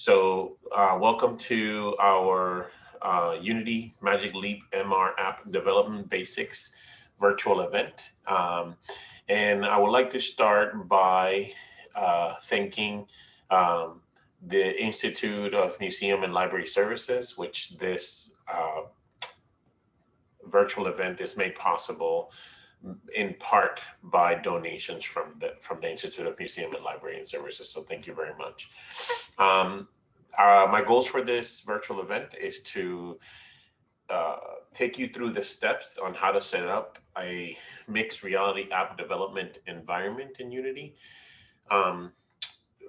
Welcome to our Unity Magic Leap MR app development basics virtual event. And I would like to start by thanking um, the Institute of Museum and Library Services, which this virtual event is made possible in part by donations from the Institute of Museum and Library and Services. So thank you very much. Um, my goals for this virtual event is to uh, take you through the steps on how to set up a mixed reality app development environment in Unity um,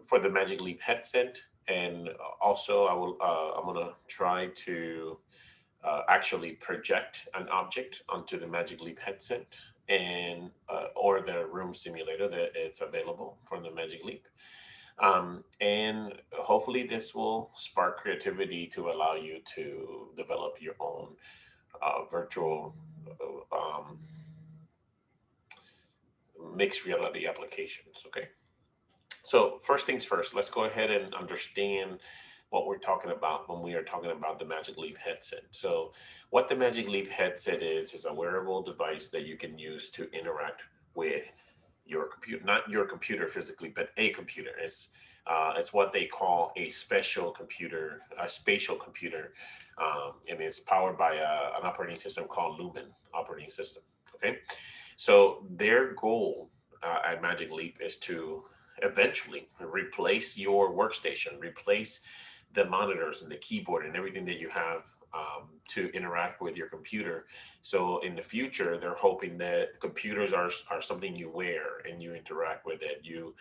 for the Magic Leap headset. And also, I'm gonna try to actually project an object onto the Magic Leap headset and or the room simulator that it's available from the Magic Leap. And hopefully this will spark creativity to allow you to develop your own virtual mixed reality applications. Okay. So first things first, let's go ahead and understand what we're talking about when we are talking about the Magic Leap headset. So what the Magic Leap headset is a wearable device that you can use to interact with your computer, not your computer physically, but a computer. It's what they call a special computer, a spatial computer, and it's powered by an operating system called Lumen operating system. Okay, so their goal at Magic Leap is to eventually replace your workstation, replace the monitors and the keyboard and everything that you have to interact with your computer. So in the future, they're hoping that computers are something you wear and you interact with it. You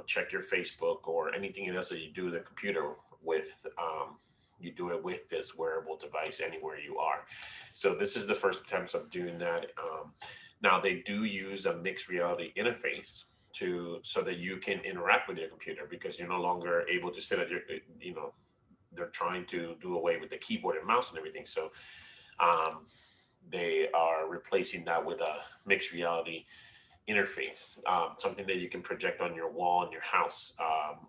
check your Facebook or anything else that you do the computer with. You do it with this wearable device anywhere you are. So this is the first attempts of doing that. Now they do use a mixed reality interface to so that you can interact with your computer because you're no longer able to sit at your they're trying to do away with the keyboard and mouse and everything. So um, they are replacing that with a mixed reality interface, something that you can project on your wall in your house,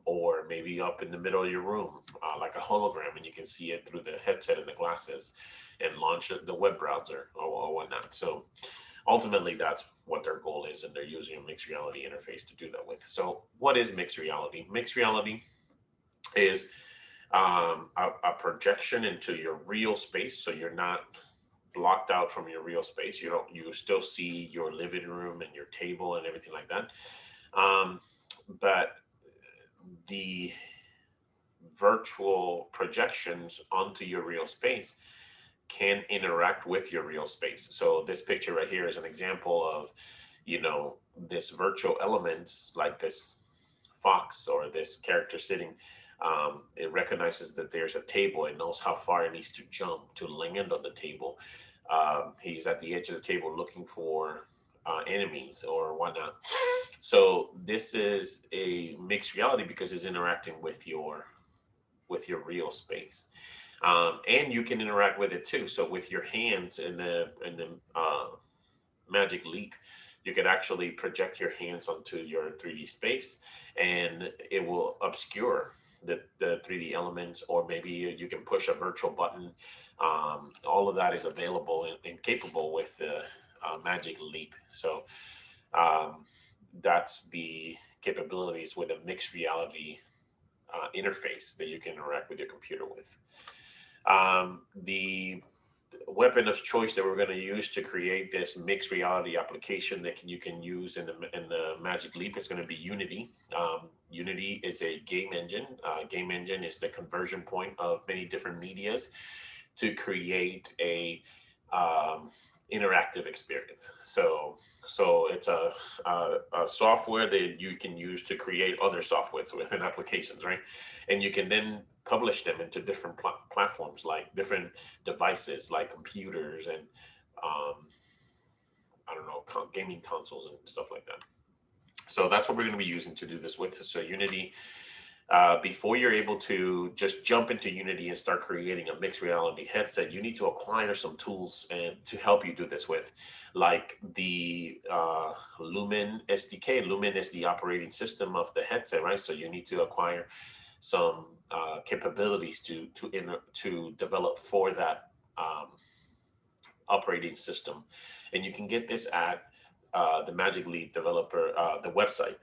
or maybe up in the middle of your room, like a hologram, and you can see it through the headset and the glasses, and launch the web browser or whatnot. So ultimately, that's what their goal is, and they're using a mixed reality interface to do that with. So, what is mixed reality? Mixed reality is a projection into your real space, so you're not blocked out from your real space. You still see your living room and your table and everything like that. But the virtual projections onto your real space can interact with your real space. So this picture right here is an example of, this virtual elements like this fox or this character sitting. It recognizes that there's a table. It knows how far it needs to jump to land on the table. He's at the edge of the table looking for enemies or whatnot. So this is a mixed reality because it's interacting with your real space, and you can interact with it too. So with your hands in the Magic Leap, you could actually project your hands onto your 3D space, and it will obscure the 3D elements, or maybe you can push a virtual button. All of that is available and capable with the Magic Leap. So um, that's the capabilities with a mixed reality interface that you can interact with your computer with. The weapon of choice that we're going to use to create this mixed reality application that you can use in the Magic Leap is going to be Unity. Unity is a game engine. Game engine is the conversion point of many different medias to create a interactive experience. So it's a software that you can use to create other softwares within applications, right? And you can then publish them into different platforms, like different devices, like computers and um, I don't know, gaming consoles and stuff like that. So that's what we're going to be using to do this with. So Unity, before you're able to just jump into Unity and start creating a mixed reality headset, you need to acquire some tools and to help you do this with, like the Lumen SDK. Lumen is the operating system of the headset, right? So you need to acquire some capabilities to develop for that operating system. And you can get this at the Magic Leap developer, the website.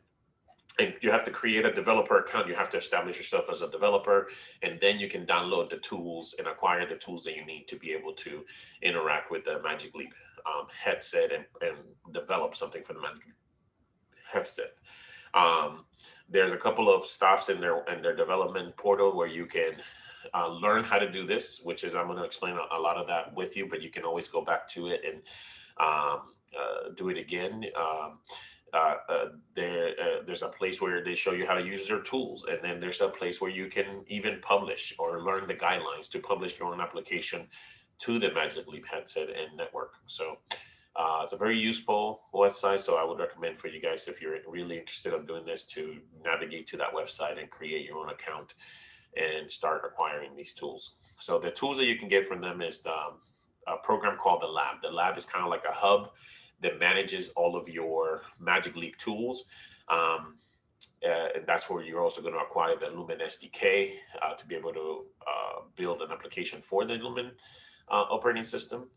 And you have to create a developer account. You have to establish yourself as a developer, and then you can download the tools and acquire the tools that you need to be able to interact with the Magic Leap headset and develop something for the Magic headset. Um, there's a couple of stops in their development portal where you can learn how to do this, which is I'm going to explain a lot of that with you, but you can always go back to it and do it again. There's a place where they show you how to use their tools, and then there's a place where you can even publish or learn the guidelines to publish your own application to the Magic Leap headset and network. So it's a very useful website. So I would recommend for you guys, if you're really interested in doing this, to navigate to that website and create your own account and start acquiring these tools. So the tools that you can get from them is a program called the Lab. The Lab is kind of like a hub that manages all of your Magic Leap tools. And that's where you're also going to acquire the Lumen SDK to be able to build an application for the Lumen operating system.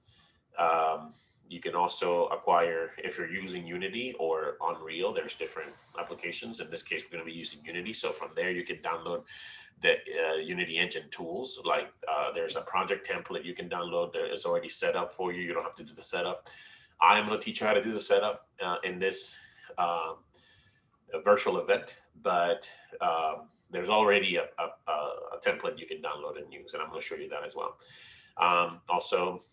You can also acquire, if you're using Unity or Unreal, there's different applications. In this case, we're going to be using Unity. So from there, you can download the Unity engine tools. Like there's a project template you can download that is already set up for you. You don't have to do the setup. I'm going to teach you how to do the setup in this virtual event, but there's already a template you can download and use, and I'm going to show you that as well. Also,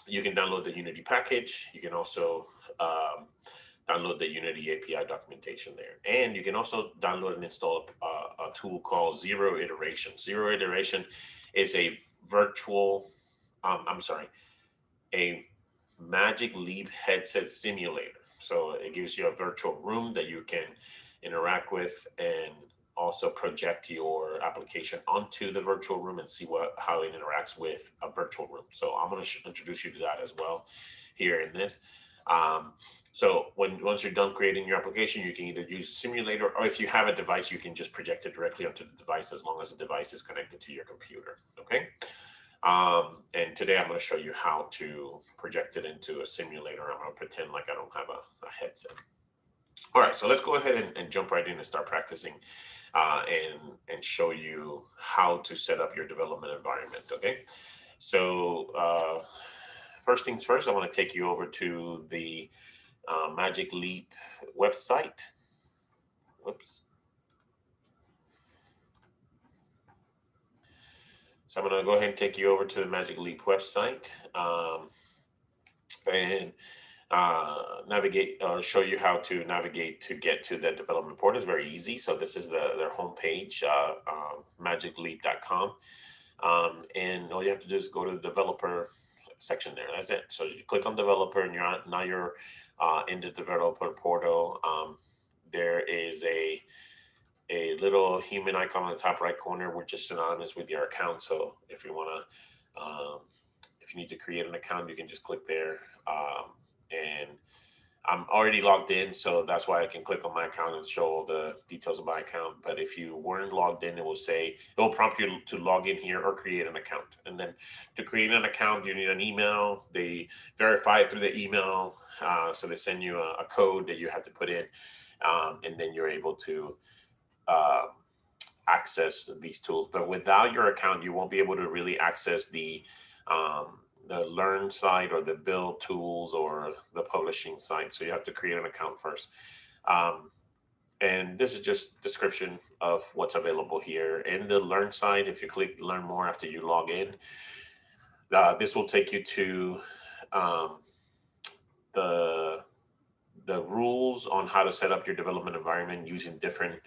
you can download the Unity package. You can also download the Unity API documentation there. And you can also download and install a tool called Zero Iteration. Zero Iteration is a virtual, a Magic Leap headset simulator. So it gives you a virtual room that you can interact with and also project your application onto the virtual room and see how it interacts with a virtual room. So I'm going to introduce you to that as well here in this. So once you're done creating your application, you can either use simulator, or if you have a device, you can just project it directly onto the device as long as the device is connected to your computer. Okay. And today I'm going to show you how to project it into a simulator. I'm going to pretend like I don't have a headset. All right, so let's go ahead and jump right in and start practicing and show you how to set up your development environment, okay? So first things first, I want to take you over to the Magic Leap website. Whoops. So I'm going to go ahead and take you over to the Magic Leap website and navigate or show you how to navigate to get to the development portal. Is very easy. So this is their homepage, magicleap.com. And all you have to do is go to the developer section there. That's it. So you click on developer and now you're in the developer portal. There is a little human icon on the top right corner, which is synonymous with your account. So if you want to, if you need to create an account, you can just click there. And I'm already logged in, so that's why I can click on my account and show all the details of my account. But if you weren't logged in, it will prompt you to log in here or create an account. And then to create an account, you need an email. They verify it through the email. So they send you a code that you have to put in, and then you're able to access these tools. But without your account, you won't be able to really access the learn site or the build tools or the publishing site. So you have to create an account first. And this is just description of what's available here. In the learn site, if you click learn more after you log in, this will take you to the rules on how to set up your development environment using different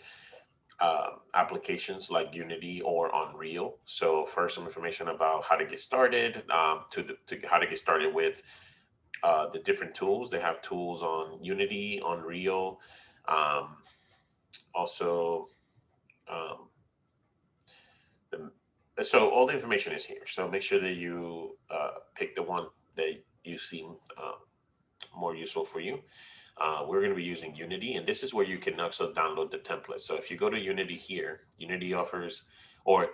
applications like Unity or Unreal. So first, some information about how to get started, to how to get started with the different tools. They have tools on Unity, Unreal, also. So all the information is here. So make sure that you pick the one that you seem more useful for you. We're going to be using Unity, and this is where you can also download the template. So if you go to Unity here, Unity offers, or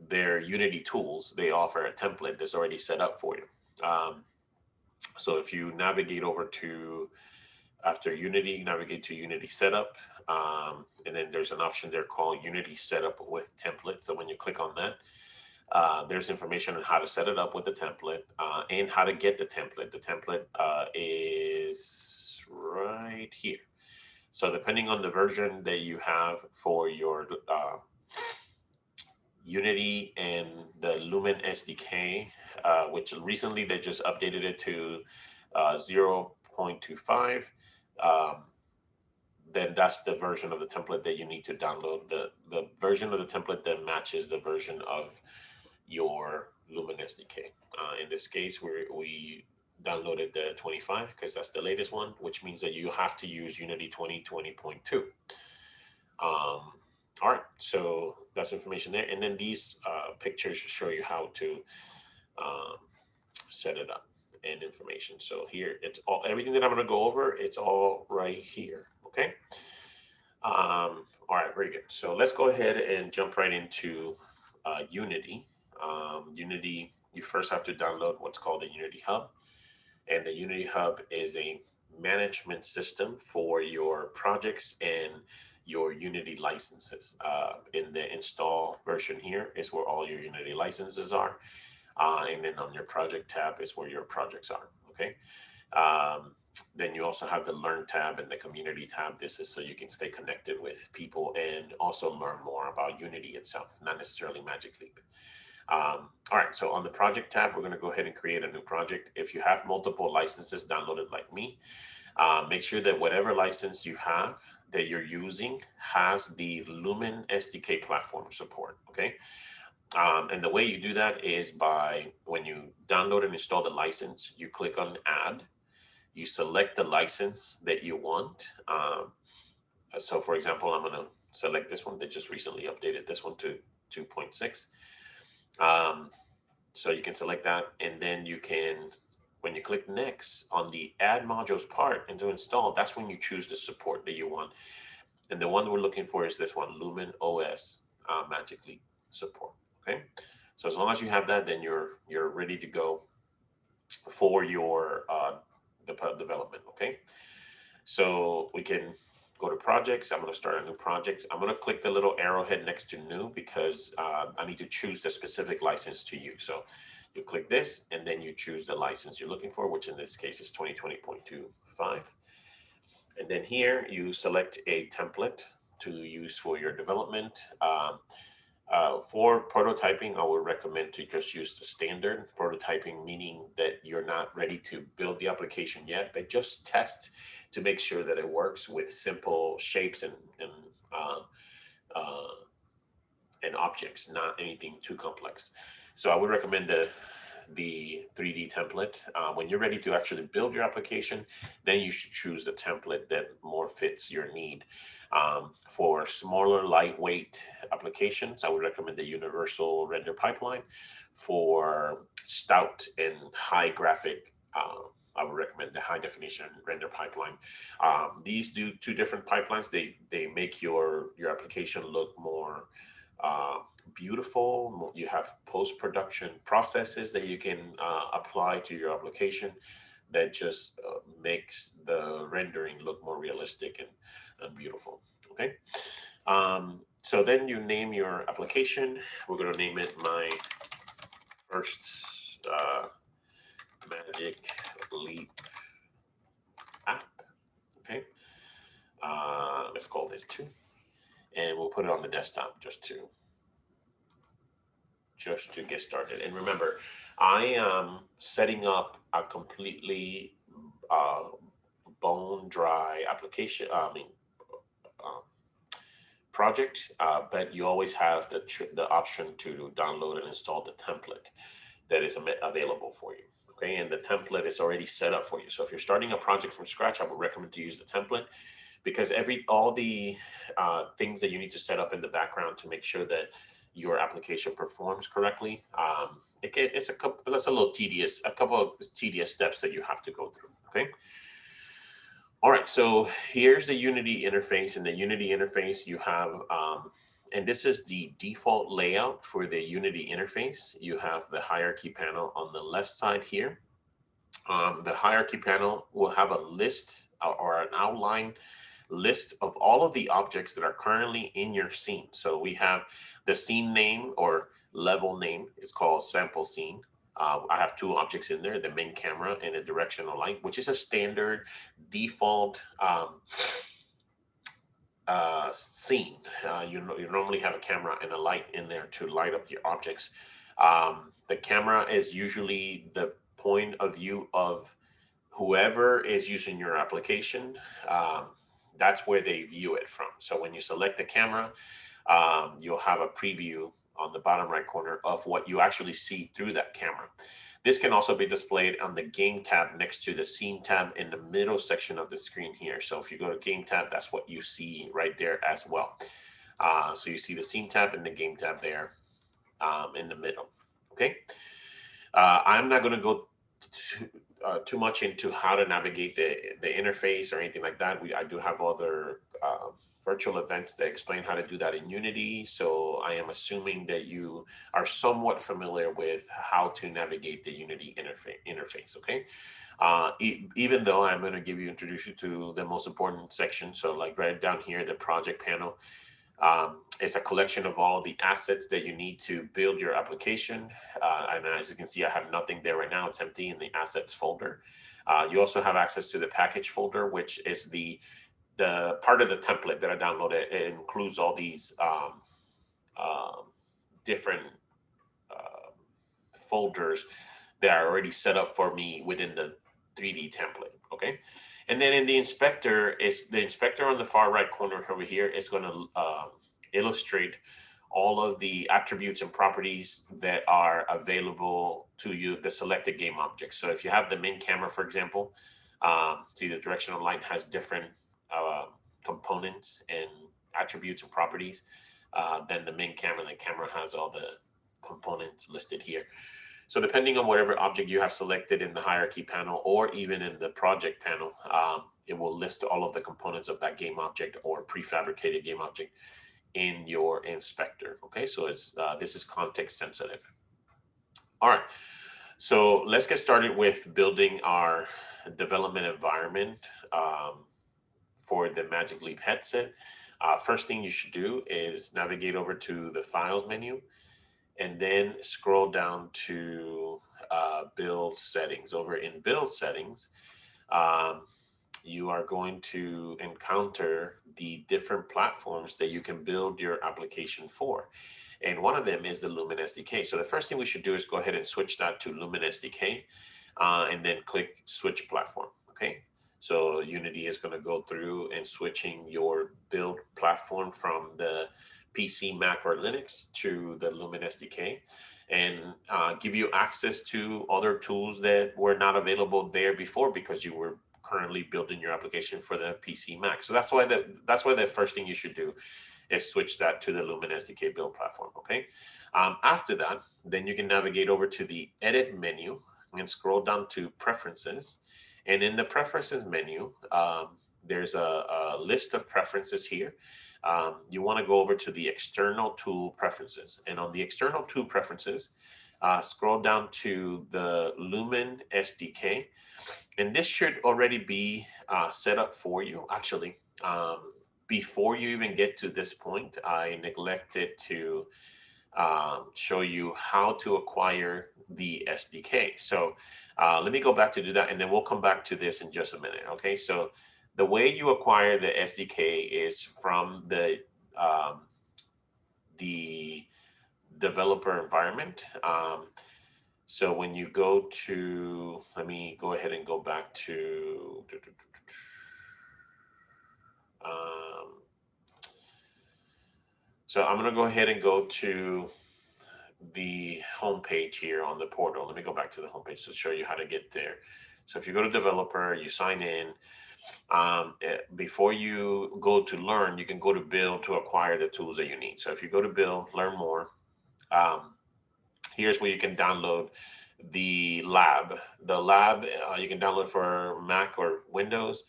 their Unity tools, they offer a template that's already set up for you. So if you navigate over to, after Unity, navigate to Unity Setup, and then there's an option there called Unity Setup with Template. So when you click on that, there's information on how to set it up with the template and how to get the template. The template is right here. So depending on the version that you have for your Unity and the Lumen SDK, which recently they just updated it to 0.25, then that's the version of the template that you need to download. The version of the template that matches the version of your Lumen SDK. In this case, we downloaded the 25 because that's the latest one, which means that you have to use Unity 2020.2. All right, so that's information there. And then these pictures show you how to set it up and information. So here, it's all, everything that I'm gonna go over, it's all right here, okay? All right, very good. So let's go ahead and jump right into Unity. Unity, you first have to download what's called the Unity Hub. And the Unity Hub is a management system for your projects and your Unity licenses. In the install version here is where all your Unity licenses are. And then on your project tab is where your projects are, okay? Then you also have the Learn tab and the Community tab. This is so you can stay connected with people and also learn more about Unity itself, not necessarily Magic Leap. All right, so on the project tab, we're going to go ahead and create a new project. If you have multiple licenses downloaded like me, make sure that whatever license you have that you're using has the Lumen SDK platform support, okay? And the way you do that is by, when you download and install the license, you click on Add, you select the license that you want. So for example, I'm going to select this one. They just recently updated this one to 2.6. So you can select that, and then you can, when you click next on the add modules part and to install, that's when you choose the support that you want. And the one we're looking for is this one, Lumen OS Magic Leap support. Okay, so as long as you have that, then you're ready to go for your development. Okay, so we can go to projects. I'm going to start a new project. I'm going to click the little arrowhead next to new because I need to choose the specific license to use. So you click this and then you choose the license you're looking for, which in this case is 2020.25. And then here you select a template to use for your development. For prototyping, I would recommend to just use the standard prototyping, meaning that you're not ready to build the application yet, but just test to make sure that it works with simple shapes and objects, not anything too complex. So I would recommend the 3D template. When you're ready to actually build your application, then you should choose the template that more fits your need. For smaller, lightweight applications, I would recommend the universal render pipeline. For stout and high graphic, I would recommend the high definition render pipeline. These do two different pipelines. They make your application look more beautiful. You have post-production processes that you can apply to your application that just makes the rendering look more realistic and beautiful. Okay, so then you name your application. We're going to name it my first Magic Leap app. Okay, let's call this 2, and we'll put it on the desktop just to get started. And remember, I am setting up a completely bone dry application, project, but you always have the option to download and install the template that is available for you. Okay, and the template is already set up for you. So if you're starting a project from scratch, I would recommend to use the template, because all the things that you need to set up in the background to make sure that your application performs correctly, it's a little tedious, a couple of tedious steps that you have to go through. Okay. All right, so here's the Unity interface. In the Unity interface, you have, and this is the default layout for the Unity interface. You have the hierarchy panel on the left side here. The hierarchy panel will have a list or an outline list of all of the objects that are currently in your scene. So we have the scene name or level name. It's called sample scene. I have two objects in there, the main camera and a directional light, which is a standard default scene. You normally have a camera and a light in there to light up your objects. The camera is usually the point of view of whoever is using your application. That's where they view it from. So when you select the camera, you'll have a preview on the bottom right corner of what you actually see through that camera. This can also be displayed on the game tab next to the scene tab in the middle section of the screen here. So if you go to game tab, that's what you see right there as well. So you see the scene tab and the game tab there in the middle. Okay. I'm not going to go too much into how to navigate the interface or anything like that. I do have other virtual events that explain how to do that in Unity. So I am assuming that you are somewhat familiar with how to navigate the Unity interface. Okay. Even though I'm going to introduce you to the most important section. So like right down here, the project panel. It's a collection of all the assets that you need to build your application. And as you can see, I have nothing there right now. It's empty in the assets folder. You also have access to the package folder, which is the part of the template that I downloaded. It includes all these different folders that are already set up for me within the 3D template. Okay. And then in the inspector, on the far right corner over here is going to illustrate all of the attributes and properties that are available to you, the selected game objects. So if you have the main camera, for example, see the directional light has different components and attributes and properties than the main camera. The camera has all the components listed here. So depending on whatever object you have selected in the hierarchy panel or even in the project panel, it will list all of the components of that game object or prefabricated game object in your inspector. Okay, so this is context sensitive. All right, so let's get started with building our development environment for the Magic Leap headset. First thing you should do is navigate over to the Files menu and then scroll down to Build Settings. Over in Build Settings, you are going to encounter the different platforms that you can build your application for. And one of them is the Lumen SDK. So the first thing we should do is go ahead and switch that to Lumen SDK and then click Switch Platform. Okay. So Unity is going to go through and switching your build platform from the PC, Mac, or Linux to the Lumen SDK and give you access to other tools that were not available there before because you were currently building your application for the PC, Mac. So that's why the first thing you should do is switch that to the Lumen SDK build platform. Okay. After that, then you can navigate over to the Edit menu and scroll down to Preferences. And in the Preferences menu, there's a list of preferences here. You want to go over to the External Tool Preferences. And on the External Tool Preferences, scroll down to the Lumen SDK. And this should already be set up for you. Actually, before you even get to this point, I neglected to show you how to acquire the SDK. So let me go back to do that, and then we'll come back to this in just a minute. Okay, so the way you acquire the SDK is from the developer environment. So when you go to, let me go ahead and go back to, so I'm going to go ahead and go to the home page here on the portal. Let me go back to the home page to show you how to get there. So if you go to developer, you sign in. Before you go to learn, you can go to build to acquire the tools that you need. So if you go to build, learn more, here's where you can download the lab. The lab you can download for Mac or Windows.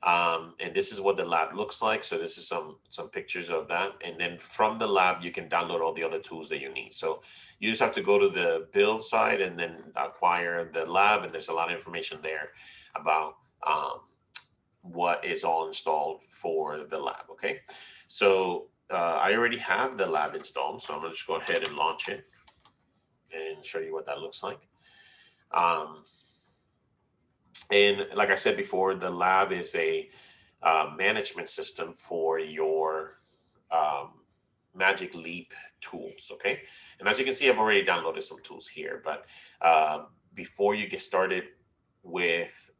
And this is what the lab looks like. So this is some pictures of that. And then from the lab, you can download all the other tools that you need. So you just have to go to the build side and then acquire the lab. And there's a lot of information there about what is all installed for the lab. Okay. So I already have the lab installed. So I'm going to just go ahead and launch it and show you what that looks like. Um, and like I said before, the lab is a management system for your um, Magic Leap tools. Okay. And as you can see, I've already downloaded some tools here, but before you get started with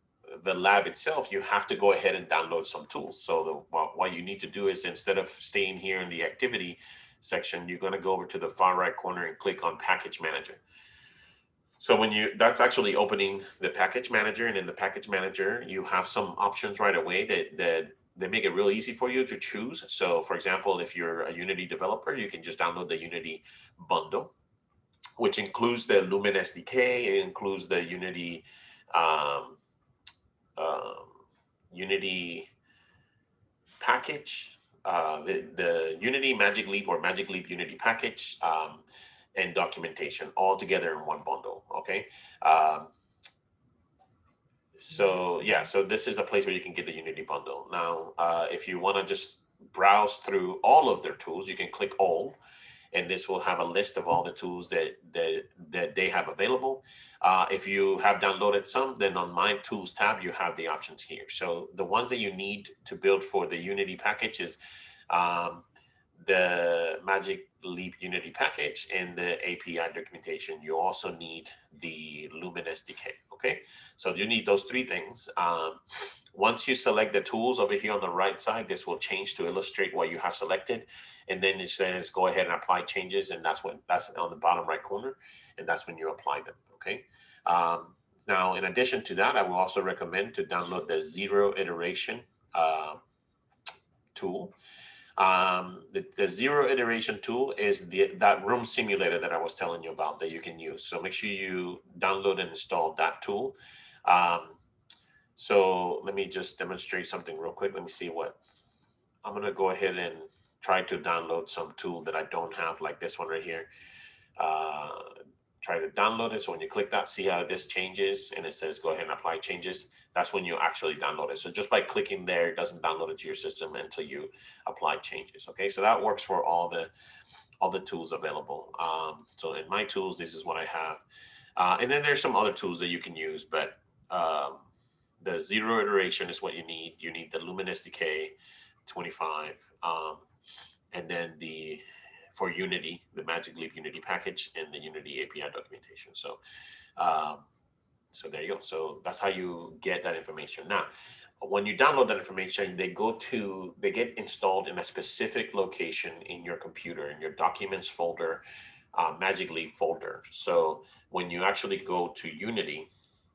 the lab itself, you have to go ahead and download some tools. So what you need to do is, instead of staying here in the activity section, you're going to go over to the far right corner and click on Package Manager. So that's actually opening the package manager, and in the package manager, you have some options right away that they make it real easy for you to choose. So for example, if you're a Unity developer, you can just download the Unity bundle, which includes the Lumen SDK, it includes the Unity um, um, Unity package, the Unity Magic Leap or Magic Leap Unity package, and documentation all together in one bundle. Okay. So yeah, so this is a place where you can get the Unity bundle. Now, if you want to just browse through all of their tools, you can click all, and this will have a list of all the tools that they have available. If you have downloaded some, then on My Tools tab, you have the options here. So the ones that you need to build for the Unity package is um, the Magic Leap Unity package and the API documentation. You also need the Lumen SDK. Okay, so you need those three things. Once you select the tools over here on the right side, this will change to illustrate what you have selected, and then it says go ahead and apply changes, and that's on the bottom right corner, and that's when you apply them. Okay. Now, in addition to that, I will also recommend to download the zero iteration tool. The zero iteration tool is that room simulator that I was telling you about that you can use. So make sure you download and install that tool. So let me just demonstrate something real quick. Let me see what I'm going to go ahead and try to download some tool that I don't have, like this one right here. Try to download it. So when you click that, see how this changes and it says go ahead and apply changes. That's when you actually download it. So just by clicking there, it doesn't download it to your system until you apply changes. Okay, so that works for all the tools available. So in My Tools, this is what I have. And then there's some other tools that you can use, but the zero iteration is what you need. You need the Lumen SDK 25, and then for Unity, the Magic Leap Unity package and the Unity API documentation. So, so there you go. So that's how you get that information. Now, when you download that information, they get installed in a specific location in your computer, in your documents folder, Magic Leap folder. So when you actually go to Unity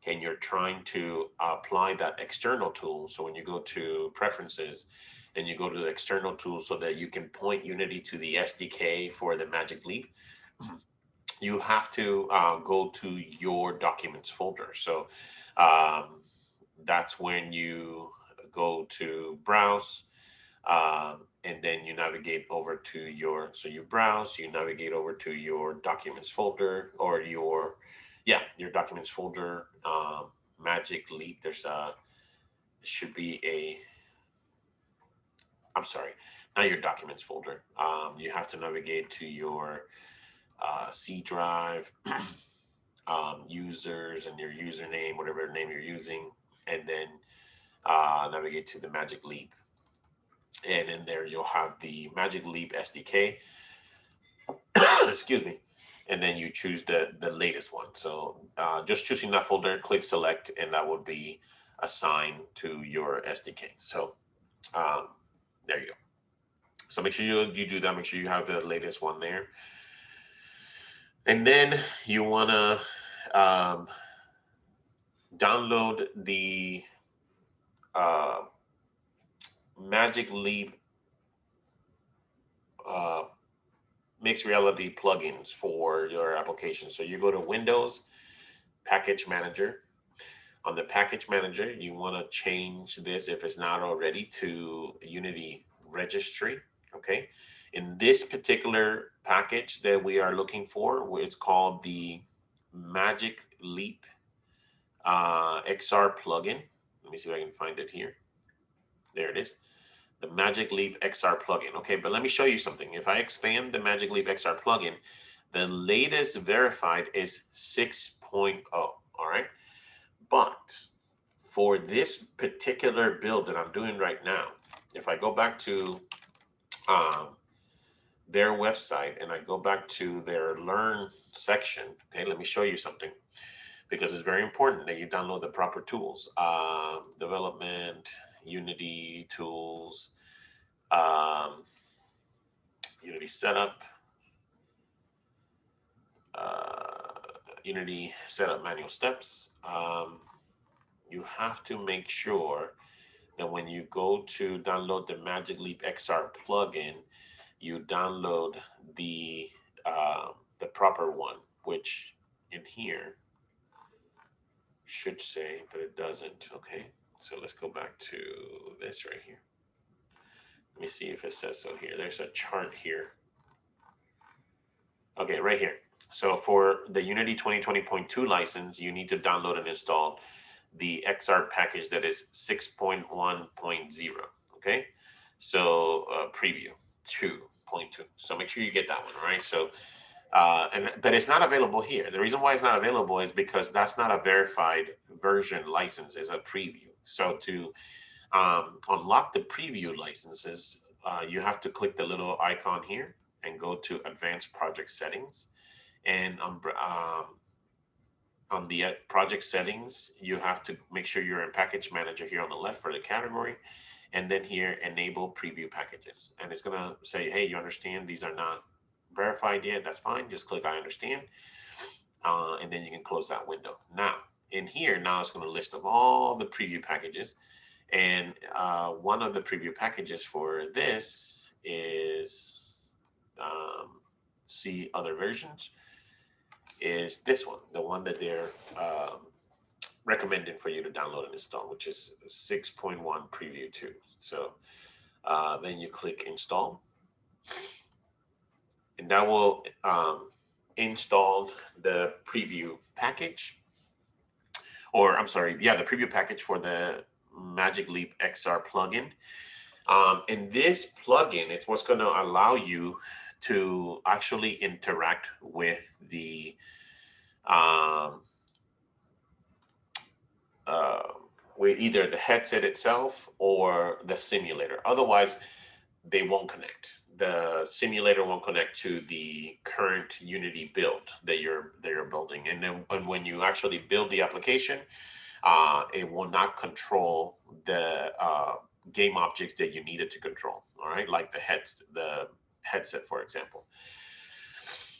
and you're trying to apply that external tool, so when you go to preferences, and you go to the external tool so that you can point Unity to the SDK for the Magic Leap, you have to go to your documents folder. So that's when you go to browse, and then you navigate over to you browse, you navigate over to your documents folder or your documents folder, Magic Leap. Should be I'm sorry, not your documents folder. You have to navigate to your C drive, users, and your username, whatever name you're using, and then navigate to the Magic Leap. And in there, you'll have the Magic Leap SDK. Excuse me. And then you choose the latest one. So just choosing that folder, click select, and that would be assigned to your SDK. So there you go. So make sure you do that. Make sure you have the latest one there. And then you want to download the Magic Leap mixed reality plugins for your application. So you go to Windows, package manager. On the package manager, you want to change this, if it's not already, to Unity registry. Okay. In this particular package that we are looking for, it's called the Magic Leap XR plugin. Let me see if I can find it here. There it is. The Magic Leap XR plugin. Okay, but let me show you something. If I expand the Magic Leap XR plugin, the latest verified is 6.0. All right. But for this particular build that I'm doing right now, if I go back to their website and I go back to their Learn section, okay, let me show you something, because it's very important that you download the proper tools. Development, Unity tools, Unity setup, Unity setup manual steps. You have to make sure that when you go to download the Magic Leap XR plugin, you download the proper one, which in here should say, but it doesn't. Okay, so let's go back to this right here. Let me see if it says so here. There's a chart here. Okay, right here. So for the Unity 2020.2 license, you need to download and install the XR package that is 6.1.0. Okay, so preview 2.2. So make sure you get that one. All right. So but it's not available here. The reason why it's not available is because that's not a verified version license, it's a preview. So to unlock the preview licenses, you have to click the little icon here and go to Advanced Project Settings. And on the project settings, you have to make sure you're in Package Manager here on the left for the category. And then here, Enable Preview Packages. And it's going to say, hey, you understand these are not verified yet. That's fine. Just click I understand. And then you can close that window. Now, in here, now it's going to list of all the preview packages. And one of the preview packages for this is see other versions, is this one, the one that they're recommending for you to download and install, which is 6.1 preview 2. So then you click install, and that will install the preview package, or I'm sorry, yeah, the preview package for the Magic Leap XR plugin. And this plugin is what's going to allow you to actually interact with the with either the headset itself or the simulator. Otherwise, they won't connect. The simulator won't connect to the current Unity build that you're building. And then when you actually build the application, it will not control the game objects that you needed to control. All right, like the headset, for example.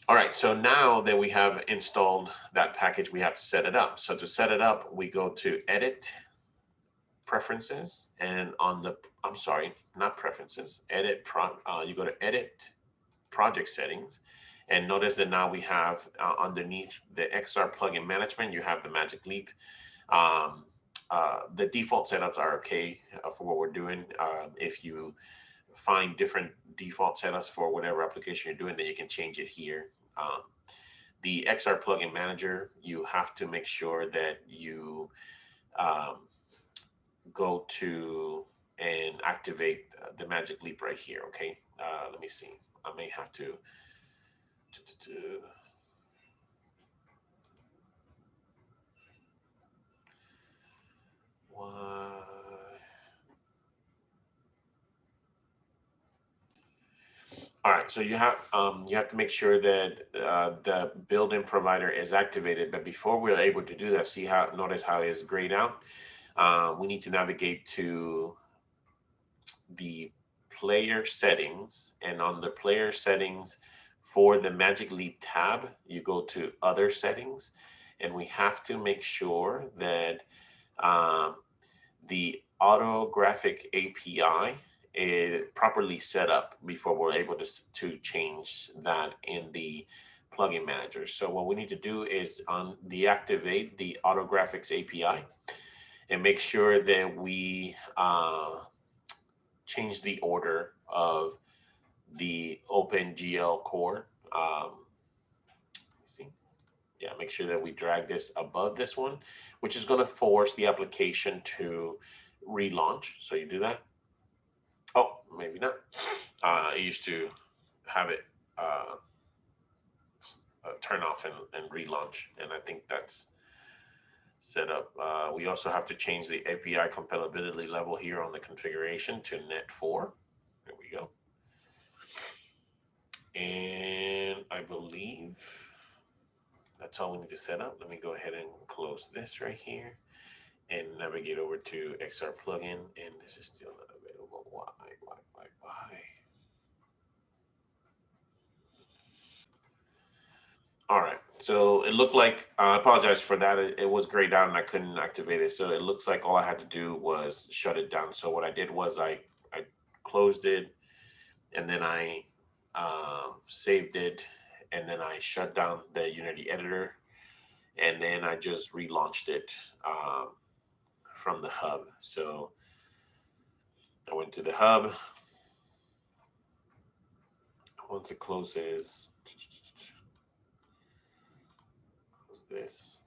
All right, so now that we have installed that package, we have to set it up. So to set it up, we go to Edit, Preferences, and on the, I'm sorry, not Preferences, you go to Edit, Project Settings, and notice that now we have underneath the XR plugin management, you have the Magic Leap. The default setups are okay for what we're doing. If you find different default setups for whatever application you're doing, then you can change it here. The XR plugin manager, you have to make sure that you go to and activate the Magic Leap right here. Okay, let me see. I may have to. Why? All right, so you have to make sure that the built-in provider is activated. But before we're able to do that, notice how it's grayed out. We need to navigate to the player settings, and on the player settings for the Magic Leap tab, you go to other settings, and we have to make sure that the autographic API is properly set up before we're able to change that in the plugin manager. So what we need to do is deactivate the AutoGraphics API and make sure that we change the order of the OpenGL core. See, yeah, make sure that we drag this above this one, which is going to force the application to relaunch. So you do that. Oh, maybe not. I used to have it turn off and relaunch, and I think that's set up. We also have to change the API compatibility level here on the configuration to net 4. There we go. And I believe that's all we need to set up. Let me go ahead and close this right here and navigate over to XR plugin. And this is still not available. Why? All right. So it looked like, I apologize for that. It was grayed out and I couldn't activate it. So it looks like all I had to do was shut it down. So what I did was I closed it, and then I saved it, and then I shut down the Unity editor, and then I just relaunched it from the hub. So I went to the hub. Once it closes, close this.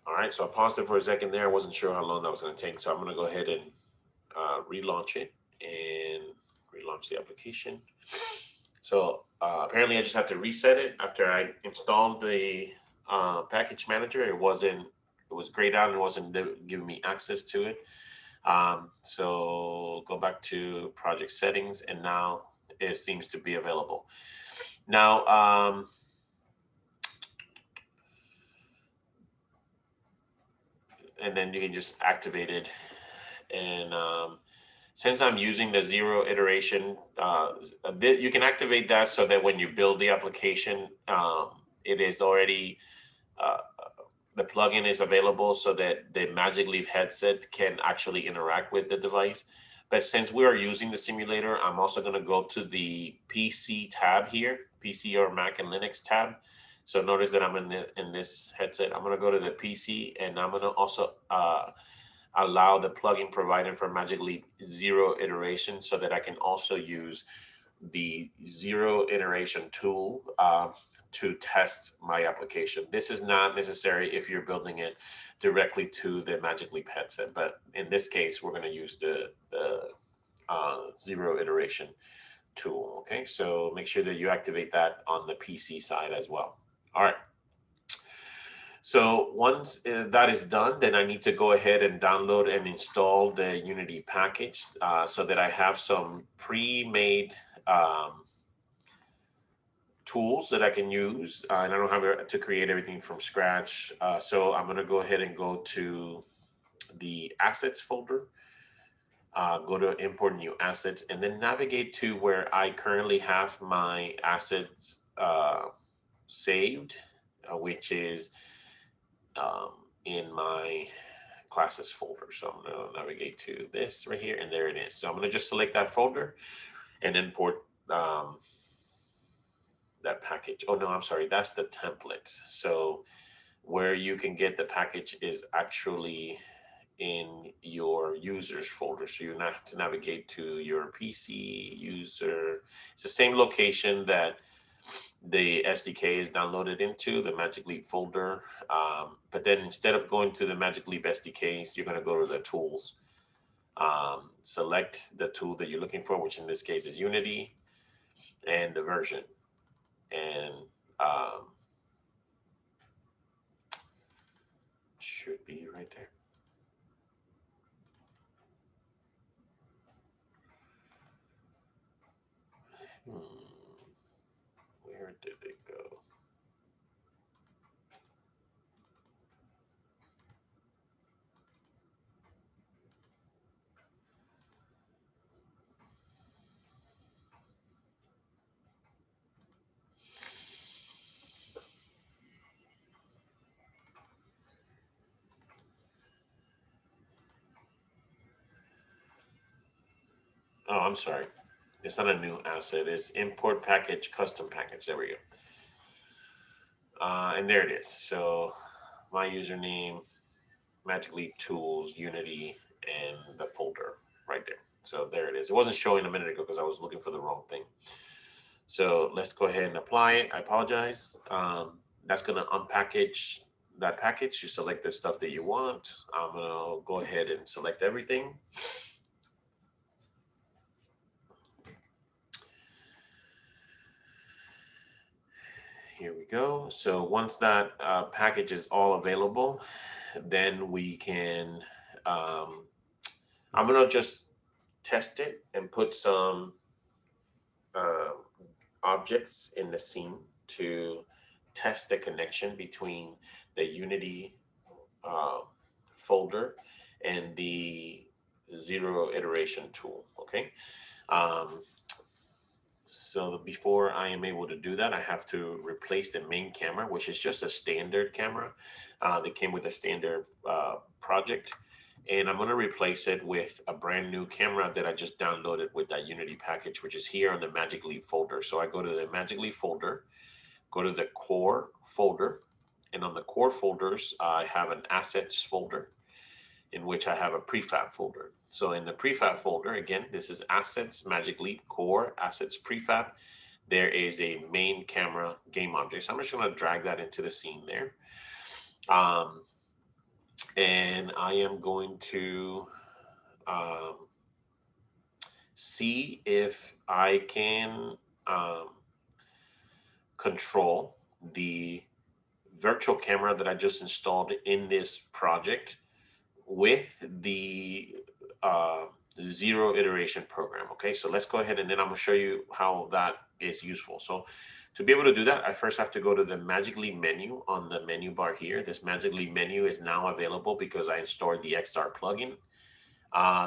All right, so I paused it for a second there. I wasn't sure how long that was going to take, so I'm going to go ahead and relaunch it and relaunch the application. So apparently I just have to reset it after I installed the package manager. It was grayed out and it wasn't giving me access to it. So go back to project settings, and now it seems to be available. Now, and then you can just activate it. And since I'm using the 0 iteration, you can activate that so that when you build the application, it is already, the plugin is available so that the Magic Leap headset can actually interact with the device. But since we are using the simulator, I'm also going to go to the PC tab here, PC or Mac and Linux tab. So notice that I'm in this headset. I'm going to go to the PC, and I'm going to also allow the plugin provided for Magic Leap 0 iteration so that I can also use the 0 iteration tool to test my application. This is not necessary if you're building it directly to the Magic Leap headset, but in this case, we're going to use the 0 iteration tool. Okay, so make sure that you activate that on the PC side as well. All right. So once that is done, then I need to go ahead and download and install the Unity package so that I have some pre-made tools that I can use, and I don't have to create everything from scratch. So I'm going to go ahead and go to the assets folder, go to import new assets, and then navigate to where I currently have my assets saved, which is in my classes folder. So I'm going to navigate to this right here, and there it is. So I'm going to just select that folder and import that package. Oh no, I'm sorry, that's the template. So where you can get the package is actually in your users folder. So you have to navigate to your PC user. It's the same location that the SDK is downloaded into, the Magic Leap folder. But then instead of going to the Magic Leap SDKs, you're going to go to the tools. Select the tool that you're looking for, which in this case is Unity, and the version. And should be right there. Where did it go? Oh, I'm sorry. It's not a new asset. It's import package, custom package. There we go. And there it is. So my username, Magic Leap Tools, Unity, and the folder right there. So there it is. It wasn't showing a minute ago because I was looking for the wrong thing. So let's go ahead and apply it. I apologize. That's going to unpackage that package. You select the stuff that you want. I'm going to go ahead and select everything. Here we go. So once that package is all available, then we can, I'm going to just test it and put some objects in the scene to test the connection between the Unity uh, folder and the zero iteration tool. Okay. So before I am able to do that, I have to replace the main camera, which is just a standard camera that came with a standard project. And I'm going to replace it with a brand new camera that I just downloaded with that Unity package, which is here on the Magic Leap folder. So I go to the Magic Leap folder, go to the core folder, and on the core folders, I have an assets folder in which I have a prefab folder. So in the prefab folder, again, this is assets, Magic Leap, core, assets, prefab. There is a main camera game object. So I'm just going to drag that into the scene there. And I am going to see if I can control the virtual camera that I just installed in this project with the zero iteration program. Okay, so let's go ahead and then I'm going to show you how that is useful. So to be able to do that, I first have to go to the Magic Leap menu on the menu bar here. This Magic Leap menu is now available because I installed the XR plugin.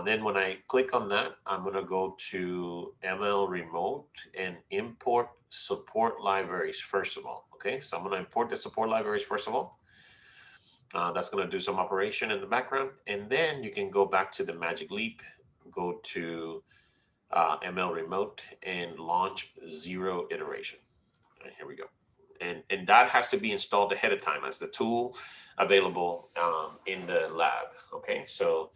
Then when I click on that, I'm going to go to ML Remote and import support libraries first of all. Okay, so I'm going to import the support libraries first of all. That's going to do some operation in the background. And then you can go back to the Magic Leap, go to ML Remote and launch zero iteration. Right, here we go. And that has to be installed ahead of time as the tool available in the lab. Okay, so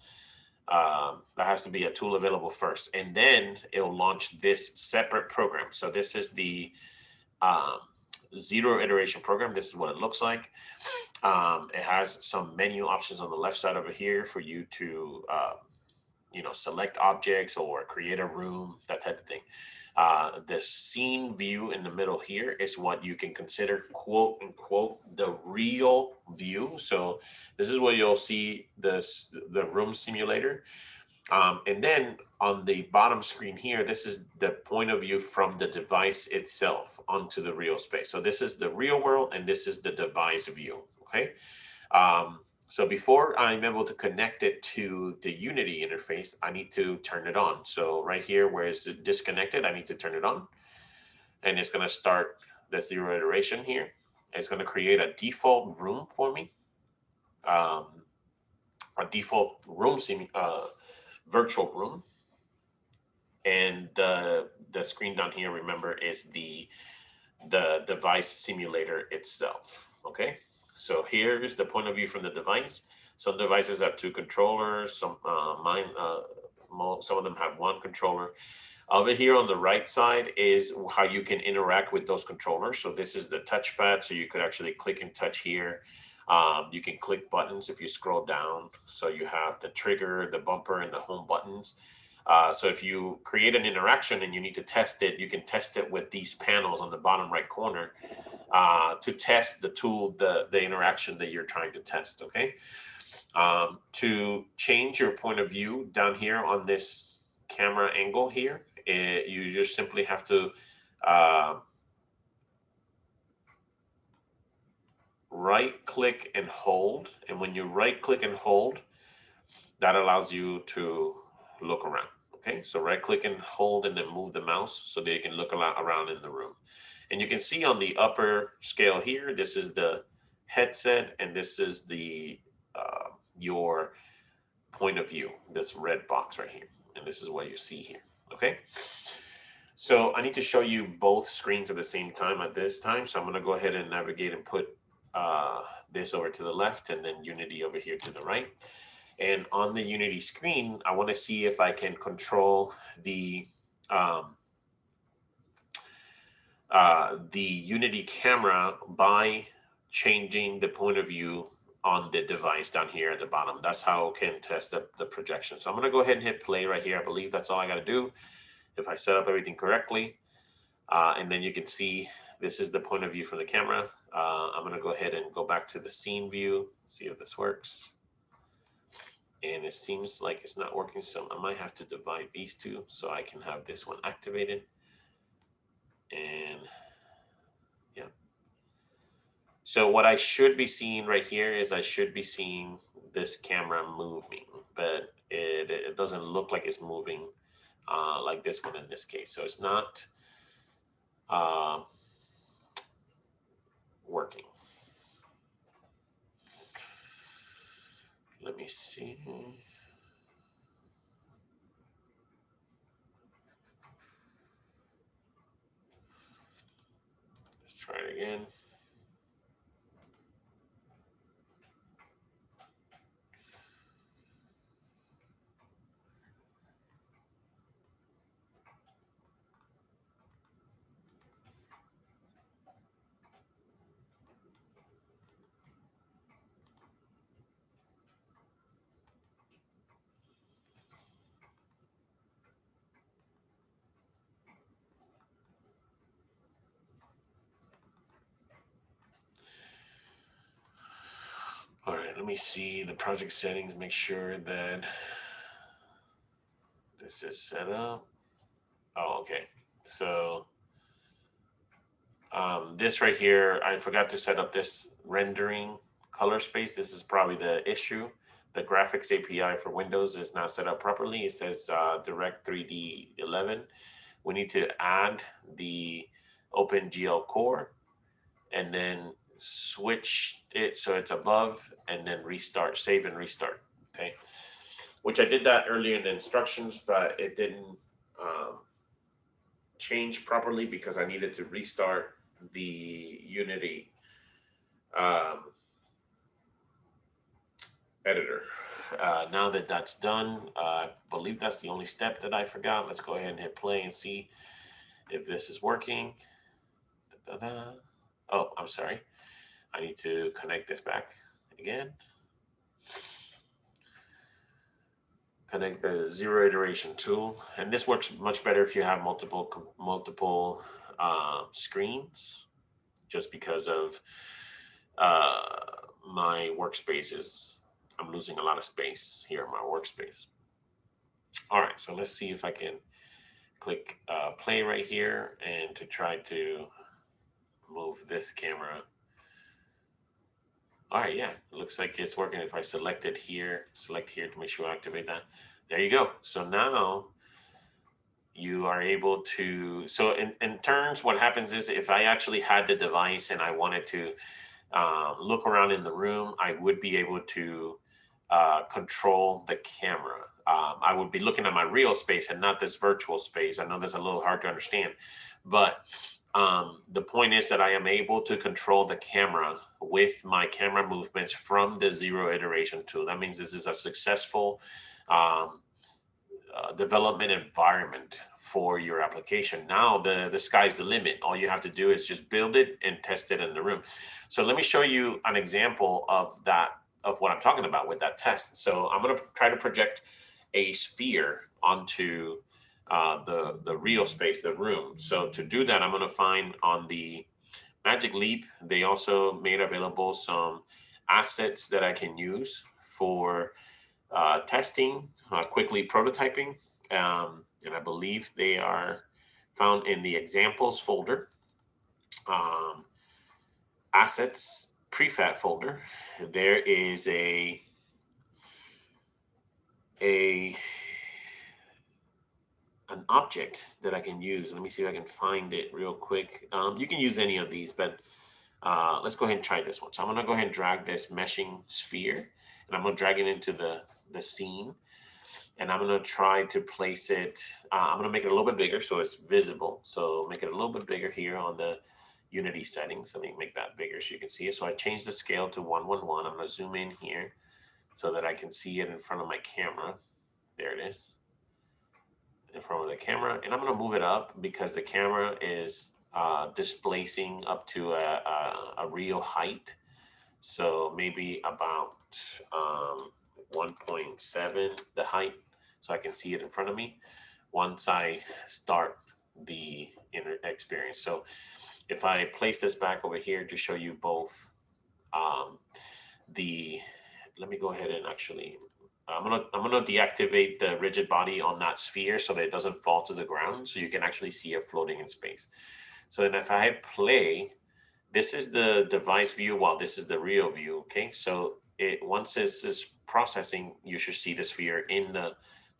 that has to be a tool available first. And then it'll launch this separate program. So this is the zero iteration program. This is what it looks like. It has some menu options on the left side over here for you to select objects or create a room, that type of thing. The scene view in the middle here is what you can consider, quote unquote, the real view. So this is where you'll see the room simulator. And then on the bottom screen here, this is the point of view from the device itself onto the real space. So this is the real world and this is the device view, okay? So before I'm able to connect it to the Unity interface, I need to turn it on. So right here where it's disconnected, I need to turn it on. And it's going to start the zero iteration here. It's going to create a default room for me. A default room virtual room. And the screen down here, remember, is the device simulator itself. Okay, so here's the point of view from the device. Some devices have two controllers. Some some of them have one controller. Over here on the right side is how you can interact with those controllers. So this is the touchpad, so you could actually click and touch here. You can click buttons if you scroll down. So you have the trigger, the bumper, and the home buttons. So if you create an interaction and you need to test it, you can test it with these panels on the bottom right corner to test the tool, the interaction that you're trying to test, okay? To change your point of view down here on this camera angle here, you just simply have to right click and hold. And when you right click and hold, that allows you to look around. Okay, so right click and hold and then move the mouse so that you can look around in the room. And you can see on the upper scale here, this is the headset and this is the your point of view, this red box right here. And this is what you see here. Okay. So I need to show you both screens at the same time at this time. So I'm going to go ahead and navigate and put this over to the left and then Unity over here to the right. And on the Unity screen, I want to see if I can control the Unity camera by changing the point of view on the device down here at the bottom. That's how I can test the projection. So I'm going to go ahead and hit play right here. I believe that's all I got to do. If I set up everything correctly, and then you can see this is the point of view from the camera. I'm going to go ahead and go back to the scene view, see if this works. And it seems like it's not working, so I might have to divide these two so I can have this one activated. And yeah. So what I should be seeing right here is I should be seeing this camera moving, but it doesn't look like it's moving like this one in this case. So it's not working. Let me see. Let's try it again. All right, let me see the project settings, make sure that this is set up. Oh, okay. So this right here, I forgot to set up this rendering color space. This is probably the issue. The graphics API for Windows is not set up properly. It says Direct 3D 11. We need to add the OpenGL core and then switch it so it's above and then restart, save and restart. Okay. Which I did that earlier in the instructions, but it didn't change properly because I needed to restart the Unity editor. Now that that's done, I believe that's the only step that I forgot. Let's go ahead and hit play and see if this is working. Da-da-da. Oh, I'm sorry. I need to connect this back again. Connect the zero iteration tool, and this works much better if you have multiple screens, just because of my workspaces. I'm losing a lot of space here in my workspace. All right, so let's see if I can click play right here and to try to move this camera. All right, yeah, it looks like it's working. If I select it here, select here to make sure I activate that. There you go. So now you are able to, so in turns, what happens is if I actually had the device and I wanted to look around in the room, I would be able to control the camera. I would be looking at my real space and not this virtual space. I know that's a little hard to understand, but the point is that I am able to control the camera with my camera movements from the zero iteration tool. That means this is a successful development environment for your application. Now the sky's the limit. All you have to do is just build it and test it in the room. So let me show you an example of that, of what I'm talking about with that test. So I'm going to try to project a sphere onto the real space, the room. So to do that, I'm going to find on the Magic Leap, they also made available some assets that I can use for testing, quickly prototyping, and I believe they are found in the examples folder, assets prefab folder. There is an object that I can use. Let me see if I can find it real quick. You can use any of these, but let's go ahead and try this one. So I'm going to go ahead and drag this meshing sphere, and I'm going to drag it into the scene. and I'm going to try to place it. I'm going to make it a little bit bigger so it's visible. So make it a little bit bigger here on the Unity settings. Let me make that bigger so you can see it. So I changed the scale to 1:1:1. I'm going to zoom in here so that I can see it in front of my camera. There it is, in front of the camera. And I'm going to move it up because the camera is displacing up to a real height. So maybe about 1.7 the height, so I can see it in front of me once I start the inner experience. So if I place this back over here to show you both um, the, let me go ahead and actually, I'm gonna deactivate the rigid body on that sphere so that it doesn't fall to the ground, so you can actually see it floating in space. So then if I hit play, this is the device view while this is the real view. Okay, so once this is processing, you should see the sphere in the,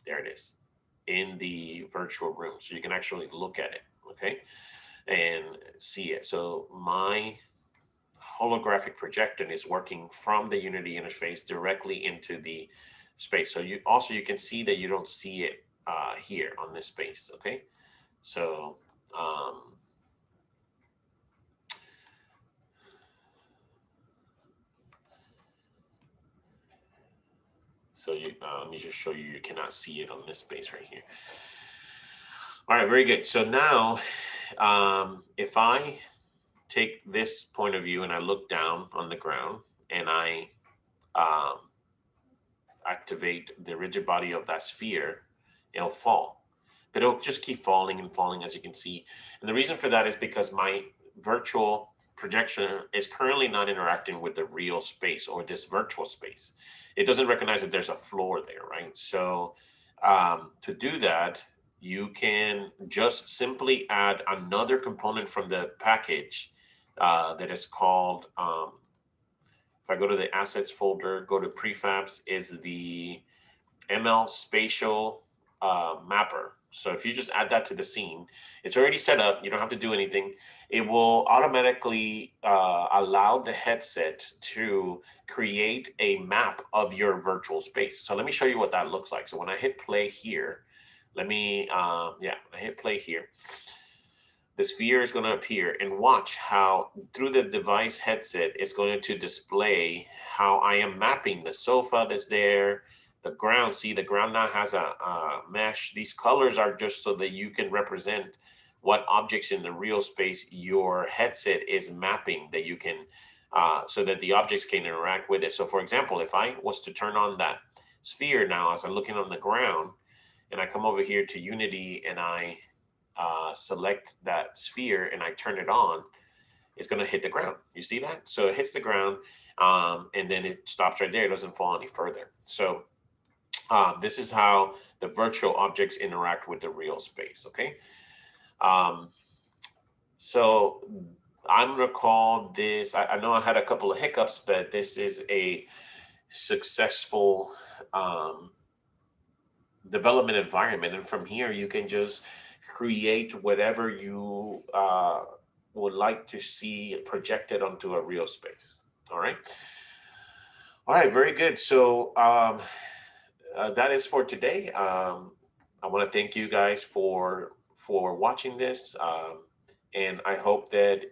there it is, in the virtual room, so you can actually look at it, okay, and see it. So my holographic projection is working from the Unity interface directly into the space. So you can see that you don't see it here on this space. Okay, so let me just show you, you cannot see it on this space right here. All right, very good. So now if I take this point of view and I look down on the ground and I activate the rigid body of that sphere, it'll fall. But it'll just keep falling and falling, as you can see. And the reason for that is because my virtual projection is currently not interacting with the real space or this virtual space. It doesn't recognize that there's a floor there, right? So to do that, you can just simply add another component from the package that is called, if I go to the assets folder, go to prefabs, is the ML spatial mapper. So if you just add that to the scene, it's already set up. You don't have to do anything. It will automatically allow the headset to create a map of your virtual space. So let me show you what that looks like. So when I hit play here, let me, I hit play here. The sphere is going to appear, and watch how through the device headset, it's going to display how I am mapping the sofa that's there, the ground. See, the ground now has a mesh. These colors are just so that you can represent what objects in the real space your headset is mapping, that you can, so that the objects can interact with it. So for example, if I was to turn on that sphere now as I'm looking on the ground, and I come over here to Unity and I select that sphere and I turn it on, it's going to hit the ground. You see that? So it hits the ground and then it stops right there. It doesn't fall any further. So this is how the virtual objects interact with the real space. Okay. So I'm going to call this, I know I had a couple of hiccups, but this is a successful development environment. And from here, you can just create whatever you would like to see projected onto a real space. All right. All right. Very good. So that is for today. I want to thank you guys for watching this. And I hope that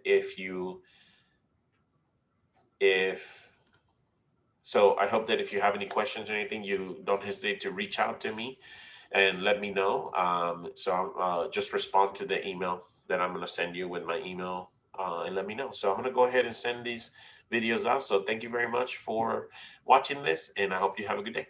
I hope that if you have any questions or anything, you don't hesitate to reach out to me and let me know. So just respond to the email that I'm going to send you with my email and let me know. So I'm going to go ahead and send these videos out. So thank you very much for watching this, and I hope you have a good day.